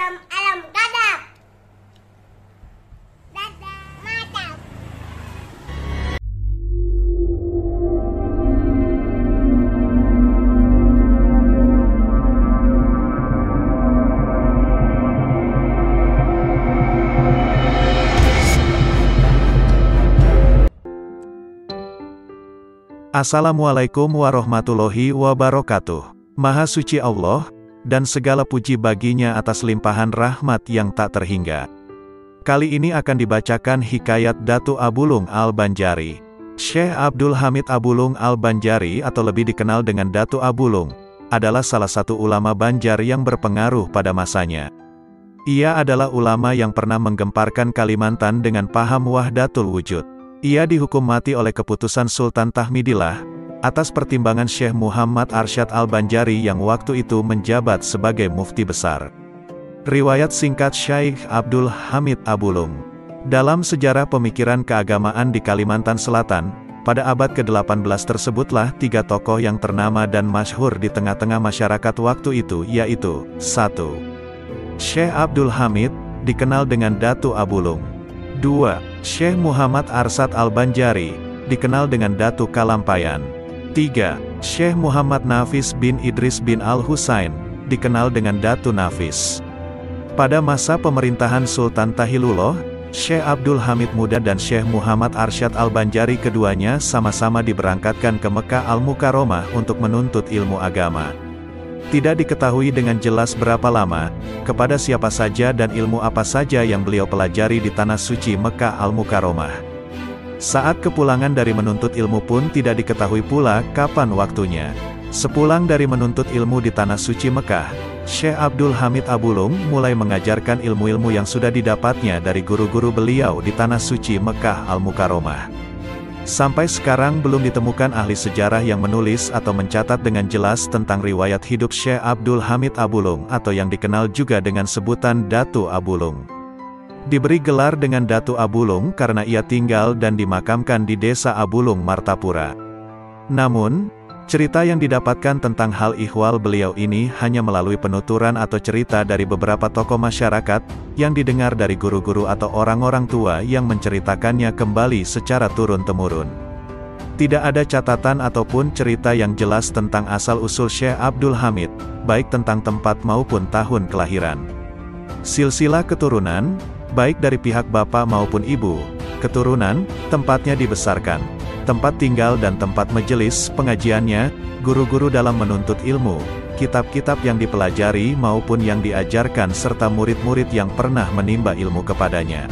alam kadap. Dadah, mantap. Assalamualaikum warahmatullahi wabarakatuh. Maha suci Allah, dan segala puji baginya atas limpahan rahmat yang tak terhingga. Kali ini akan dibacakan hikayat Datu Abulung Al-Banjari. Syekh Abdul Hamid Abulung Al-Banjari atau lebih dikenal dengan Datu Abulung, adalah salah satu ulama Banjar yang berpengaruh pada masanya. Ia adalah ulama yang pernah menggemparkan Kalimantan dengan paham wahdatul wujud. Ia dihukum mati oleh keputusan Sultan Tahmidillah, atas pertimbangan Syekh Muhammad Arsyad Al-Banjari yang waktu itu menjabat sebagai mufti besar. Riwayat singkat Syekh Abdul Hamid Abulung. Dalam sejarah pemikiran keagamaan di Kalimantan Selatan, pada abad ke-18 tersebutlah tiga tokoh yang ternama dan masyhur di tengah-tengah masyarakat waktu itu, yaitu 1. Syekh Abdul Hamid, dikenal dengan Datu Abulung. 2. Syekh Muhammad Arsyad Al-Banjari, dikenal dengan Datu Kalampayan. 3. Syekh Muhammad Nafis bin Idris bin Al-Husain, dikenal dengan Datu Nafis. Pada masa pemerintahan Sultan Tahilullah, Syekh Abdul Hamid Muda dan Syekh Muhammad Arsyad Al-Banjari keduanya sama-sama diberangkatkan ke Mekah Al-Mukarramah untuk menuntut ilmu agama. Tidak diketahui dengan jelas berapa lama, kepada siapa saja dan ilmu apa saja yang beliau pelajari di tanah suci Mekah Al-Mukarramah. Saat kepulangan dari menuntut ilmu pun tidak diketahui pula kapan waktunya. Sepulang dari menuntut ilmu di tanah suci Mekah, Syekh Abdul Hamid Abulung mulai mengajarkan ilmu-ilmu yang sudah didapatnya dari guru-guru beliau di tanah suci Mekah Al-Mukarramah. Sampai sekarang belum ditemukan ahli sejarah yang menulis atau mencatat dengan jelas tentang riwayat hidup Syekh Abdul Hamid Abulung atau yang dikenal juga dengan sebutan Datu Abulung. Diberi gelar dengan Datu Abulung karena ia tinggal dan dimakamkan di desa Abulung, Martapura. Namun, cerita yang didapatkan tentang hal ihwal beliau ini hanya melalui penuturan atau cerita dari beberapa tokoh masyarakat, yang didengar dari guru-guru atau orang-orang tua yang menceritakannya kembali secara turun-temurun. Tidak ada catatan ataupun cerita yang jelas tentang asal-usul Syekh Abdul Hamid, baik tentang tempat maupun tahun kelahiran. Silsilah keturunan, baik dari pihak bapak maupun ibu, keturunan, tempatnya dibesarkan, tempat tinggal dan tempat majelis pengajiannya, guru-guru dalam menuntut ilmu, kitab-kitab yang dipelajari maupun yang diajarkan serta murid-murid yang pernah menimba ilmu kepadanya.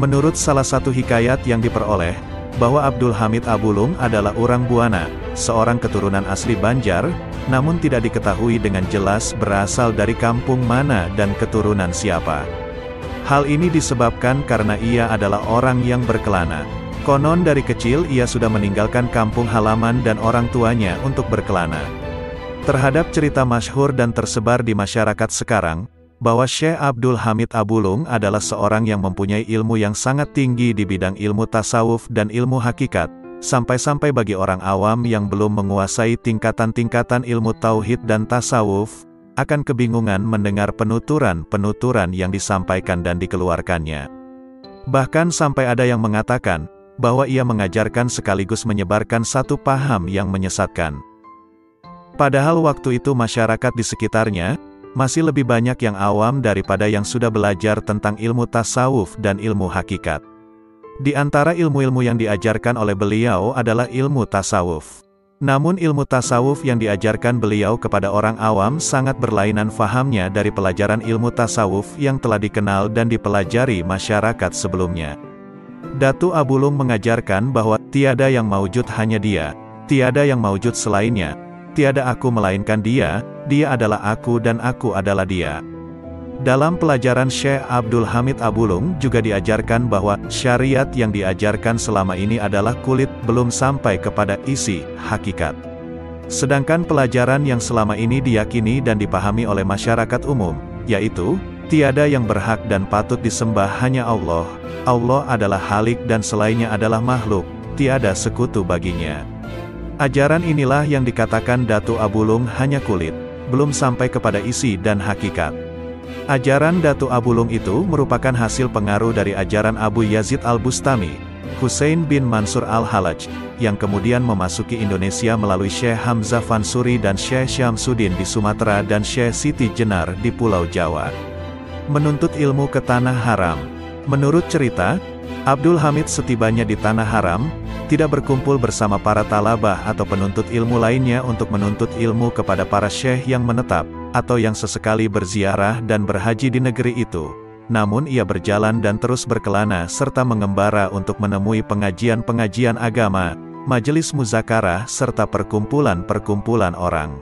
Menurut salah satu hikayat yang diperoleh, bahwa Abdul Hamid Abulung adalah orang Buana, seorang keturunan asli Banjar, namun tidak diketahui dengan jelas berasal dari kampung mana dan keturunan siapa. Hal ini disebabkan karena ia adalah orang yang berkelana. Konon dari kecil ia sudah meninggalkan kampung halaman dan orang tuanya untuk berkelana. Terhadap cerita masyhur dan tersebar di masyarakat sekarang, bahwa Syekh Abdul Hamid Abulung adalah seorang yang mempunyai ilmu yang sangat tinggi di bidang ilmu tasawuf dan ilmu hakikat, sampai-sampai bagi orang awam yang belum menguasai tingkatan-tingkatan ilmu tauhid dan tasawuf, akan kebingungan mendengar penuturan-penuturan yang disampaikan dan dikeluarkannya. Bahkan sampai ada yang mengatakan, bahwa ia mengajarkan sekaligus menyebarkan satu paham yang menyesatkan. Padahal waktu itu masyarakat di sekitarnya, masih lebih banyak yang awam daripada yang sudah belajar tentang ilmu tasawuf dan ilmu hakikat. Di antara ilmu-ilmu yang diajarkan oleh beliau adalah ilmu tasawuf. Namun ilmu tasawuf yang diajarkan beliau kepada orang awam sangat berlainan fahamnya dari pelajaran ilmu tasawuf yang telah dikenal dan dipelajari masyarakat sebelumnya. Datu Abulung mengajarkan bahwa, tiada yang maujud hanya dia, tiada yang maujud selainnya, tiada aku melainkan dia, dia adalah aku dan aku adalah dia. Dalam pelajaran Syekh Abdul Hamid Abulung juga diajarkan bahwa, syariat yang diajarkan selama ini adalah kulit, belum sampai kepada isi, hakikat. Sedangkan pelajaran yang selama ini diyakini dan dipahami oleh masyarakat umum, yaitu, tiada yang berhak dan patut disembah hanya Allah, Allah adalah halik dan selainnya adalah makhluk, tiada sekutu baginya. Ajaran inilah yang dikatakan Datu Abulung hanya kulit, belum sampai kepada isi dan hakikat. Ajaran Datu Abulung itu merupakan hasil pengaruh dari ajaran Abu Yazid Al-Bustami, Husain bin Mansur Al-Halaj, yang kemudian memasuki Indonesia melalui Syekh Hamzah Fansuri dan Syekh Syamsuddin di Sumatera dan Syekh Siti Jenar di Pulau Jawa. Menuntut ilmu ke Tanah Haram. Menurut cerita, Abdul Hamid setibanya di Tanah Haram, tidak berkumpul bersama para talabah atau penuntut ilmu lainnya untuk menuntut ilmu kepada para syekh yang menetap, atau yang sesekali berziarah dan berhaji di negeri itu. Namun ia berjalan dan terus berkelana serta mengembara untuk menemui pengajian-pengajian agama, majelis muzakarah serta perkumpulan-perkumpulan orang.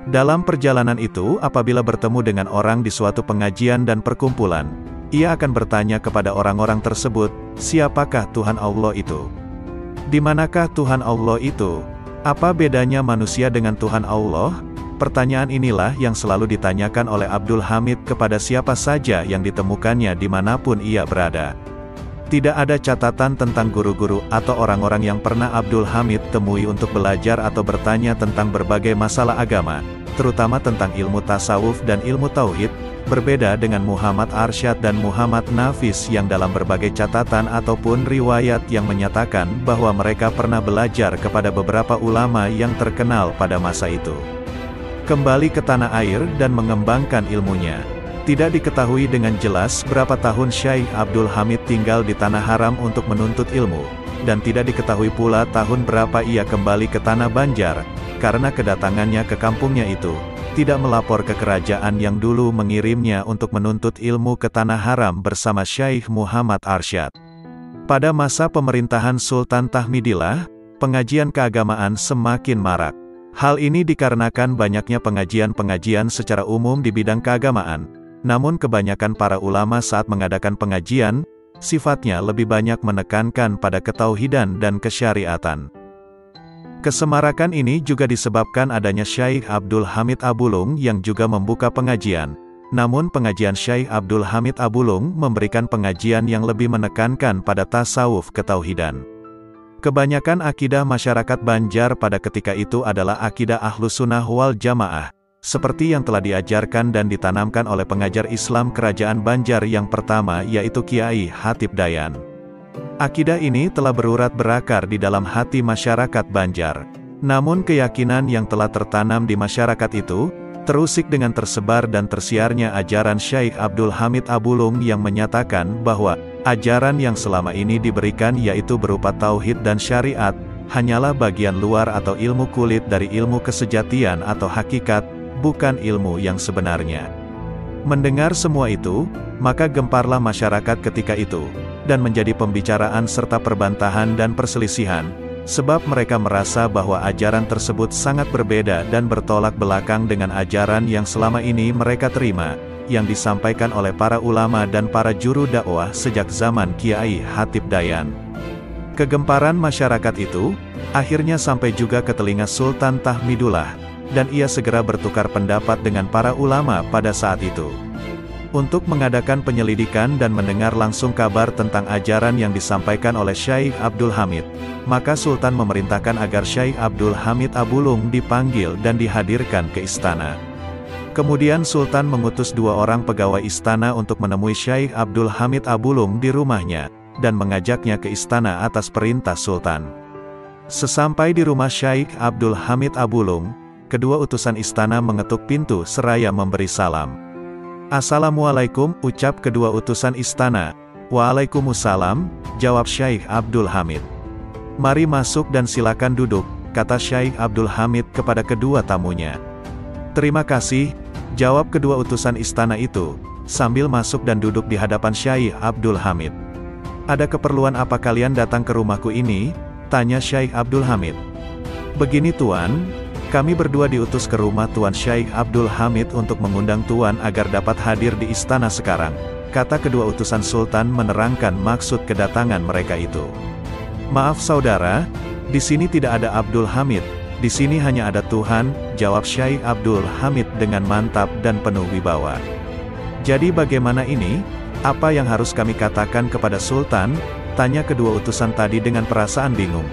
Dalam perjalanan itu, apabila bertemu dengan orang di suatu pengajian dan perkumpulan, ia akan bertanya kepada orang-orang tersebut, siapakah Tuhan Allah itu? Di manakah Tuhan Allah itu? Apa bedanya manusia dengan Tuhan Allah? Pertanyaan inilah yang selalu ditanyakan oleh Abdul Hamid kepada siapa saja yang ditemukannya dimanapun ia berada. Tidak ada catatan tentang guru-guru atau orang-orang yang pernah Abdul Hamid temui untuk belajar atau bertanya tentang berbagai masalah agama, terutama tentang ilmu tasawuf dan ilmu tauhid, berbeda dengan Muhammad Arsyad dan Muhammad Nafis yang dalam berbagai catatan ataupun riwayat yang menyatakan bahwa mereka pernah belajar kepada beberapa ulama yang terkenal pada masa itu. Kembali ke tanah air dan mengembangkan ilmunya. Tidak diketahui dengan jelas berapa tahun Syekh Abdul Hamid tinggal di Tanah Haram untuk menuntut ilmu, dan tidak diketahui pula tahun berapa ia kembali ke Tanah Banjar, karena kedatangannya ke kampungnya itu, tidak melapor ke kerajaan yang dulu mengirimnya untuk menuntut ilmu ke Tanah Haram bersama Syekh Muhammad Arsyad. Pada masa pemerintahan Sultan Tahmidillah, pengajian keagamaan semakin marak. Hal ini dikarenakan banyaknya pengajian-pengajian secara umum di bidang keagamaan, namun kebanyakan para ulama saat mengadakan pengajian, sifatnya lebih banyak menekankan pada ketauhidan dan kesyariatan. Kesemarakan ini juga disebabkan adanya Syekh Abdul Hamid Abulung yang juga membuka pengajian, namun pengajian Syekh Abdul Hamid Abulung memberikan pengajian yang lebih menekankan pada tasawuf ketauhidan. Kebanyakan akidah masyarakat Banjar pada ketika itu adalah akidah Ahlus Sunnah wal Jamaah, seperti yang telah diajarkan dan ditanamkan oleh pengajar Islam Kerajaan Banjar yang pertama yaitu Kiai Hatib Dayan. Akidah ini telah berurat berakar di dalam hati masyarakat Banjar. Namun keyakinan yang telah tertanam di masyarakat itu, terusik dengan tersebar dan tersiarnya ajaran Syekh Abdul Hamid Abulung yang menyatakan bahwa ajaran yang selama ini diberikan yaitu berupa tauhid dan syariat, hanyalah bagian luar atau ilmu kulit dari ilmu kesejatian atau hakikat, bukan ilmu yang sebenarnya. Mendengar semua itu, maka gemparlah masyarakat ketika itu, dan menjadi pembicaraan serta perbantahan dan perselisihan, sebab mereka merasa bahwa ajaran tersebut sangat berbeda dan bertolak belakang dengan ajaran yang selama ini mereka terima, yang disampaikan oleh para ulama dan para juru dakwah sejak zaman Kiai Hatib Dayan. Kegemparan masyarakat itu, akhirnya sampai juga ke telinga Sultan Tahmidullah, dan ia segera bertukar pendapat dengan para ulama pada saat itu. Untuk mengadakan penyelidikan dan mendengar langsung kabar tentang ajaran yang disampaikan oleh Syekh Abdul Hamid, maka Sultan memerintahkan agar Syekh Abdul Hamid Abulung dipanggil dan dihadirkan ke istana. Kemudian Sultan mengutus 2 orang pegawai istana untuk menemui Syekh Abdul Hamid Abulung di rumahnya, dan mengajaknya ke istana atas perintah Sultan. Sesampai di rumah Syekh Abdul Hamid Abulung, kedua utusan istana mengetuk pintu seraya memberi salam. "Assalamualaikum," ucap kedua utusan istana. "Waalaikumsalam," jawab Syekh Abdul Hamid. "Mari masuk dan silakan duduk," kata Syekh Abdul Hamid kepada kedua tamunya. "Terima kasih," jawab kedua utusan istana itu, sambil masuk dan duduk di hadapan Syekh Abdul Hamid. "Ada keperluan apa kalian datang ke rumahku ini?" tanya Syekh Abdul Hamid. "Begini Tuan, kami berdua diutus ke rumah Tuan Syekh Abdul Hamid untuk mengundang Tuan agar dapat hadir di istana sekarang," kata kedua utusan Sultan menerangkan maksud kedatangan mereka itu. "Maaf saudara, di sini tidak ada Abdul Hamid, di sini hanya ada Tuhan," jawab Syekh Abdul Hamid dengan mantap dan penuh wibawa. "Jadi bagaimana ini? Apa yang harus kami katakan kepada Sultan?" tanya kedua utusan tadi dengan perasaan bingung.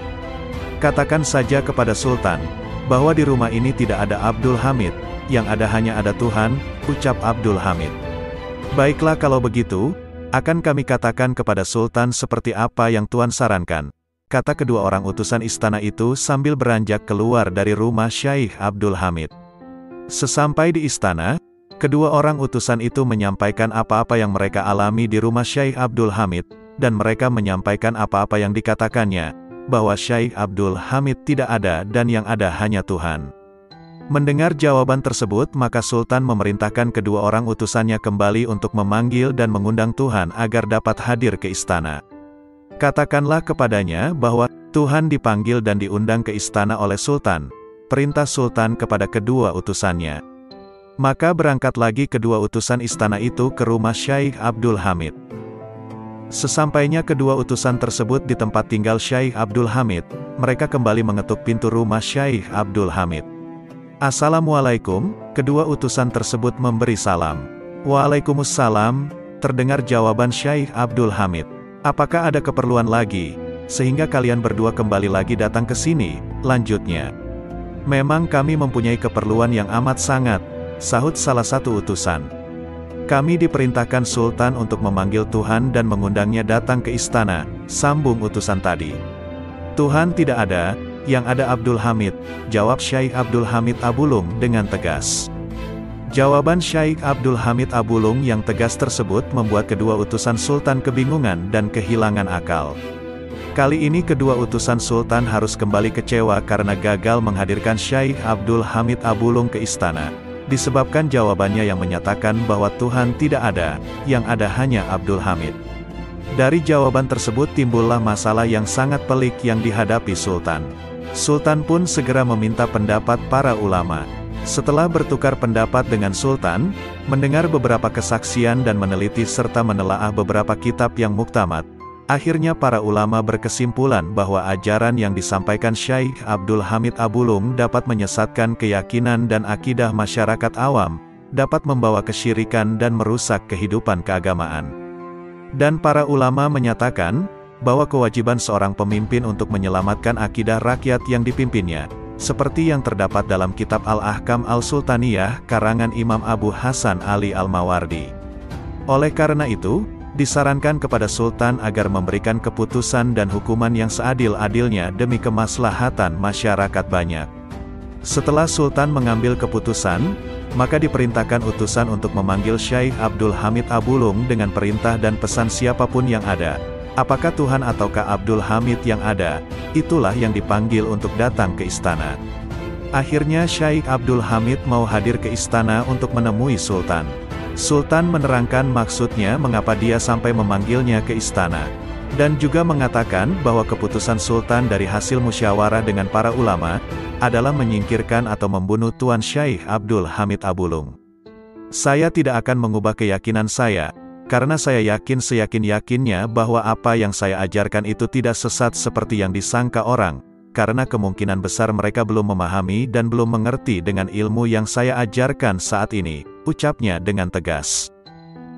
"Katakan saja kepada Sultan bahwa di rumah ini tidak ada Abdul Hamid, yang ada hanya ada Tuhan," ucap Abdul Hamid. Baiklah kalau begitu, akan kami katakan kepada Sultan seperti apa yang Tuan sarankan, kata kedua orang utusan istana itu sambil beranjak keluar dari rumah Syaikh Abdul Hamid. Sesampai di istana, kedua orang utusan itu menyampaikan apa-apa yang mereka alami di rumah Syaikh Abdul Hamid, dan mereka menyampaikan apa-apa yang dikatakannya, bahwa Syaikh Abdul Hamid tidak ada dan yang ada hanya Tuhan. Mendengar jawaban tersebut, maka Sultan memerintahkan kedua orang utusannya kembali untuk memanggil dan mengundang Tuhan agar dapat hadir ke istana. Katakanlah kepadanya bahwa Tuhan dipanggil dan diundang ke istana oleh Sultan, perintah Sultan kepada kedua utusannya. Maka berangkat lagi kedua utusan istana itu ke rumah Syaikh Abdul Hamid. Sesampainya kedua utusan tersebut di tempat tinggal Syaikh Abdul Hamid, mereka kembali mengetuk pintu rumah Syaikh Abdul Hamid. "Assalamualaikum," kedua utusan tersebut memberi salam. "Waalaikumsalam," terdengar jawaban Syaikh Abdul Hamid. "Apakah ada keperluan lagi, sehingga kalian berdua kembali lagi datang ke sini?" lanjutnya. "Memang kami mempunyai keperluan yang amat sangat," sahut salah satu utusan. "Kami diperintahkan Sultan untuk memanggil Tuhan dan mengundangnya datang ke istana," sambung utusan tadi. "Tuhan tidak ada, yang ada Abdul Hamid," jawab Syaikh Abdul Hamid Abulung dengan tegas. Jawaban Syaikh Abdul Hamid Abulung yang tegas tersebut membuat kedua utusan Sultan kebingungan dan kehilangan akal. Kali ini kedua utusan Sultan harus kembali kecewa karena gagal menghadirkan Syaikh Abdul Hamid Abulung ke istana, disebabkan jawabannya yang menyatakan bahwa Tuhan tidak ada, yang ada hanya Abdul Hamid. Dari jawaban tersebut timbullah masalah yang sangat pelik yang dihadapi Sultan. Sultan pun segera meminta pendapat para ulama. Setelah bertukar pendapat dengan Sultan, mendengar beberapa kesaksian dan meneliti serta menelaah beberapa kitab yang muktamad, akhirnya para ulama berkesimpulan bahwa ajaran yang disampaikan Syaikh Abdul Hamid Abulung dapat menyesatkan keyakinan dan akidah masyarakat awam, dapat membawa kesyirikan dan merusak kehidupan keagamaan. Dan para ulama menyatakan bahwa kewajiban seorang pemimpin untuk menyelamatkan akidah rakyat yang dipimpinnya, seperti yang terdapat dalam kitab Al-Ahkam Al-Sultaniyah karangan Imam Abu Hasan Ali Al-Mawardi. Oleh karena itu, disarankan kepada Sultan agar memberikan keputusan dan hukuman yang seadil-adilnya demi kemaslahatan masyarakat banyak. Setelah Sultan mengambil keputusan, maka diperintahkan utusan untuk memanggil Syaikh Abdul Hamid Abulung dengan perintah dan pesan siapapun yang ada. Apakah Tuhan ataukah Abdul Hamid yang ada, itulah yang dipanggil untuk datang ke istana. Akhirnya Syaikh Abdul Hamid mau hadir ke istana untuk menemui Sultan. Sultan menerangkan maksudnya mengapa dia sampai memanggilnya ke istana, dan juga mengatakan bahwa keputusan Sultan dari hasil musyawarah dengan para ulama, adalah menyingkirkan atau membunuh Tuan Syaikh Abdul Hamid Abulung. "Saya tidak akan mengubah keyakinan saya, karena saya yakin seyakin-yakinnya bahwa apa yang saya ajarkan itu tidak sesat seperti yang disangka orang, karena kemungkinan besar mereka belum memahami dan belum mengerti dengan ilmu yang saya ajarkan saat ini," ucapnya dengan tegas.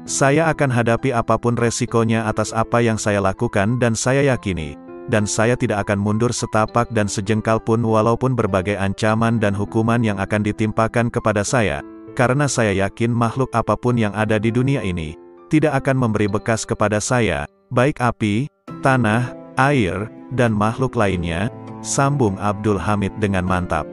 "Saya akan hadapi apapun resikonya atas apa yang saya lakukan dan saya yakini, dan saya tidak akan mundur setapak dan sejengkal pun walaupun berbagai ancaman dan hukuman yang akan ditimpakan kepada saya, karena saya yakin makhluk apapun yang ada di dunia ini, tidak akan memberi bekas kepada saya, baik api, tanah, air, dan makhluk lainnya," sambung Abdul Hamid dengan mantap.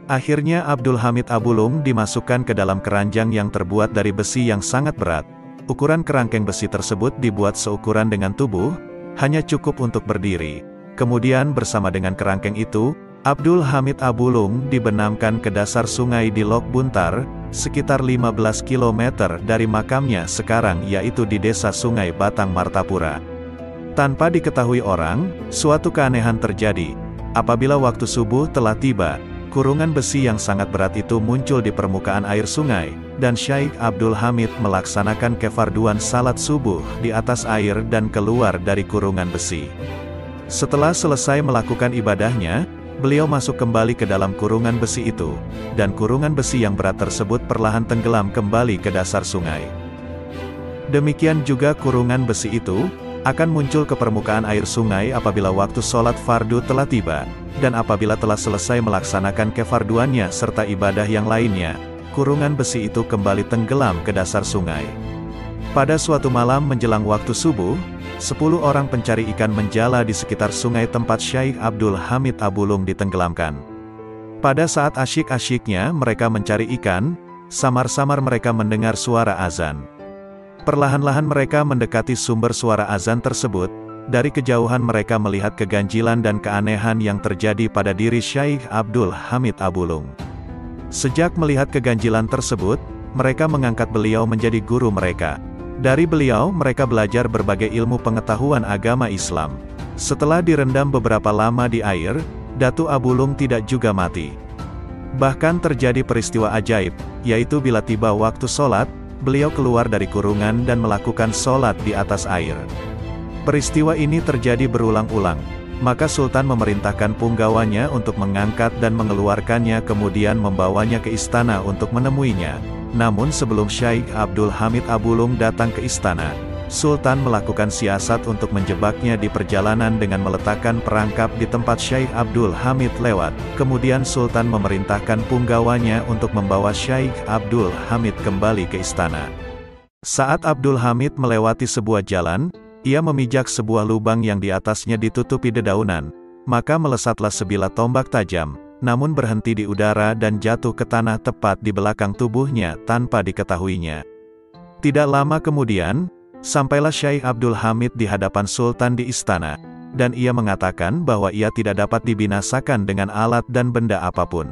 Akhirnya Abdul Hamid Abulung dimasukkan ke dalam keranjang yang terbuat dari besi yang sangat berat. Ukuran kerangkeng besi tersebut dibuat seukuran dengan tubuh, hanya cukup untuk berdiri. Kemudian bersama dengan kerangkeng itu, Abdul Hamid Abulung dibenamkan ke dasar sungai di Lok Buntar, sekitar 15 km dari makamnya sekarang yaitu di desa Sungai Batang Martapura. Tanpa diketahui orang, suatu keanehan terjadi. Apabila waktu subuh telah tiba, kurungan besi yang sangat berat itu muncul di permukaan air sungai, dan Syaikh Abdul Hamid melaksanakan kefarduan salat subuh di atas air dan keluar dari kurungan besi. Setelah selesai melakukan ibadahnya, beliau masuk kembali ke dalam kurungan besi itu, dan kurungan besi yang berat tersebut perlahan tenggelam kembali ke dasar sungai. Demikian juga kurungan besi itu akan muncul ke permukaan air sungai apabila waktu sholat fardu telah tiba, dan apabila telah selesai melaksanakan kefarduannya serta ibadah yang lainnya, kurungan besi itu kembali tenggelam ke dasar sungai. Pada suatu malam menjelang waktu subuh, 10 orang pencari ikan menjala di sekitar sungai tempat Syekh Abdul Hamid Abulung ditenggelamkan. Pada saat asyik-asyiknya mereka mencari ikan, samar-samar mereka mendengar suara azan. Perlahan-lahan mereka mendekati sumber suara azan tersebut. Dari kejauhan mereka melihat keganjilan dan keanehan yang terjadi pada diri Syekh Abdul Hamid Abulung. Sejak melihat keganjilan tersebut, mereka mengangkat beliau menjadi guru mereka. Dari beliau, mereka belajar berbagai ilmu pengetahuan agama Islam. Setelah direndam beberapa lama di air, Datu Abulung tidak juga mati. Bahkan terjadi peristiwa ajaib, yaitu bila tiba waktu sholat, beliau keluar dari kurungan dan melakukan sholat di atas air. Peristiwa ini terjadi berulang-ulang, maka Sultan memerintahkan punggawanya untuk mengangkat dan mengeluarkannya kemudian membawanya ke istana untuk menemuinya. Namun sebelum Syekh Abdul Hamid Abulung datang ke istana, Sultan melakukan siasat untuk menjebaknya di perjalanan dengan meletakkan perangkap di tempat Syekh Abdul Hamid lewat. Kemudian Sultan memerintahkan punggawanya untuk membawa Syekh Abdul Hamid kembali ke istana. Saat Abdul Hamid melewati sebuah jalan, ia memijak sebuah lubang yang di atasnya ditutupi dedaunan, maka melesatlah sebilah tombak tajam, namun berhenti di udara dan jatuh ke tanah tepat di belakang tubuhnya tanpa diketahuinya. Tidak lama kemudian, sampailah Syekh Abdul Hamid di hadapan Sultan di istana, dan ia mengatakan bahwa ia tidak dapat dibinasakan dengan alat dan benda apapun.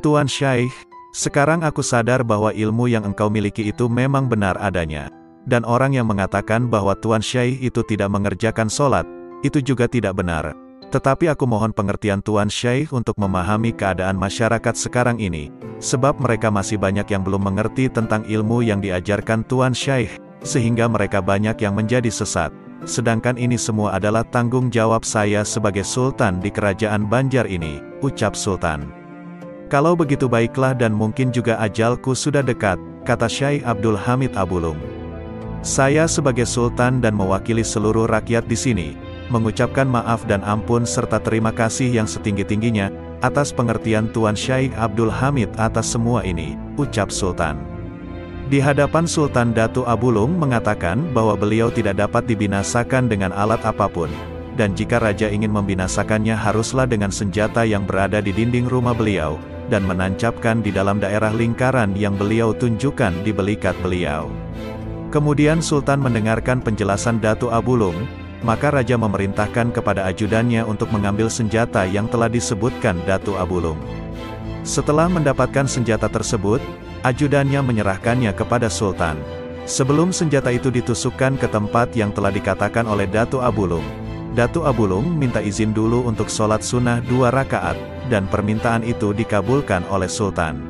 Tuan Syekh, sekarang aku sadar bahwa ilmu yang engkau miliki itu memang benar adanya. Dan orang yang mengatakan bahwa Tuan Syekh itu tidak mengerjakan sholat, itu juga tidak benar. Tetapi aku mohon pengertian Tuan Syekh untuk memahami keadaan masyarakat sekarang ini, sebab mereka masih banyak yang belum mengerti tentang ilmu yang diajarkan Tuan Syekh, sehingga mereka banyak yang menjadi sesat. Sedangkan ini semua adalah tanggung jawab saya sebagai Sultan di kerajaan Banjar ini, ucap Sultan. Kalau begitu baiklah dan mungkin juga ajalku sudah dekat, kata Syekh Abdul Hamid Abulung. Saya sebagai Sultan dan mewakili seluruh rakyat di sini, mengucapkan maaf dan ampun serta terima kasih yang setinggi-tingginya, atas pengertian Tuan Syekh Abdul Hamid atas semua ini, ucap Sultan. Di hadapan Sultan, Datu Abulung mengatakan bahwa beliau tidak dapat dibinasakan dengan alat apapun, dan jika raja ingin membinasakannya haruslah dengan senjata yang berada di dinding rumah beliau, dan menancapkan di dalam daerah lingkaran yang beliau tunjukkan di belikat beliau. Kemudian Sultan mendengarkan penjelasan Datu Abulung, maka raja memerintahkan kepada ajudannya untuk mengambil senjata yang telah disebutkan Datu Abulung. Setelah mendapatkan senjata tersebut, ajudannya menyerahkannya kepada Sultan. Sebelum senjata itu ditusukkan ke tempat yang telah dikatakan oleh Datu Abulung, Datu Abulung minta izin dulu untuk sholat sunnah 2 rakaat, dan permintaan itu dikabulkan oleh Sultan.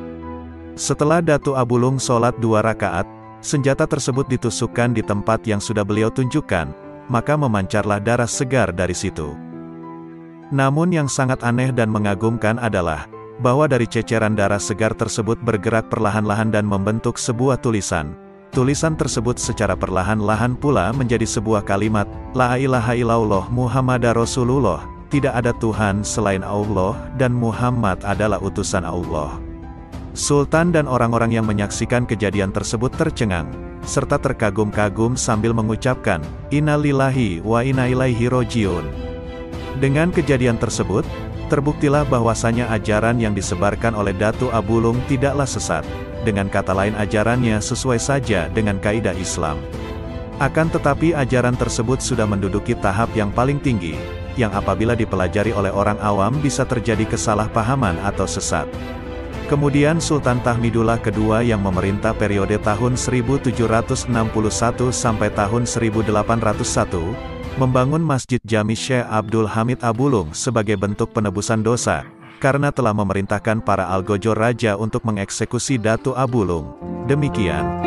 Setelah Datu Abulung sholat 2 rakaat, senjata tersebut ditusukkan di tempat yang sudah beliau tunjukkan, maka memancarlah darah segar dari situ. Namun yang sangat aneh dan mengagumkan adalah, bahwa dari ceceran darah segar tersebut bergerak perlahan-lahan dan membentuk sebuah tulisan. Tulisan tersebut secara perlahan-lahan pula menjadi sebuah kalimat, La ilaha illallah Muhammadar Rasulullah, tidak ada Tuhan selain Allah, dan Muhammad adalah utusan Allah. Sultan dan orang-orang yang menyaksikan kejadian tersebut tercengang, serta terkagum-kagum sambil mengucapkan, Inna lillahi wa inna ilaihi rojiun. Dengan kejadian tersebut, terbuktilah bahwasanya ajaran yang disebarkan oleh Datu Abulung tidaklah sesat, dengan kata lain ajarannya sesuai saja dengan kaidah Islam. Akan tetapi ajaran tersebut sudah menduduki tahap yang paling tinggi, yang apabila dipelajari oleh orang awam bisa terjadi kesalahpahaman atau sesat. Kemudian Sultan Tahmidullah II yang memerintah periode tahun 1761 sampai tahun 1801, membangun Masjid Jami Syekh Abdul Hamid Abulung sebagai bentuk penebusan dosa, karena telah memerintahkan para algojor raja untuk mengeksekusi Datu Abulung. Demikian.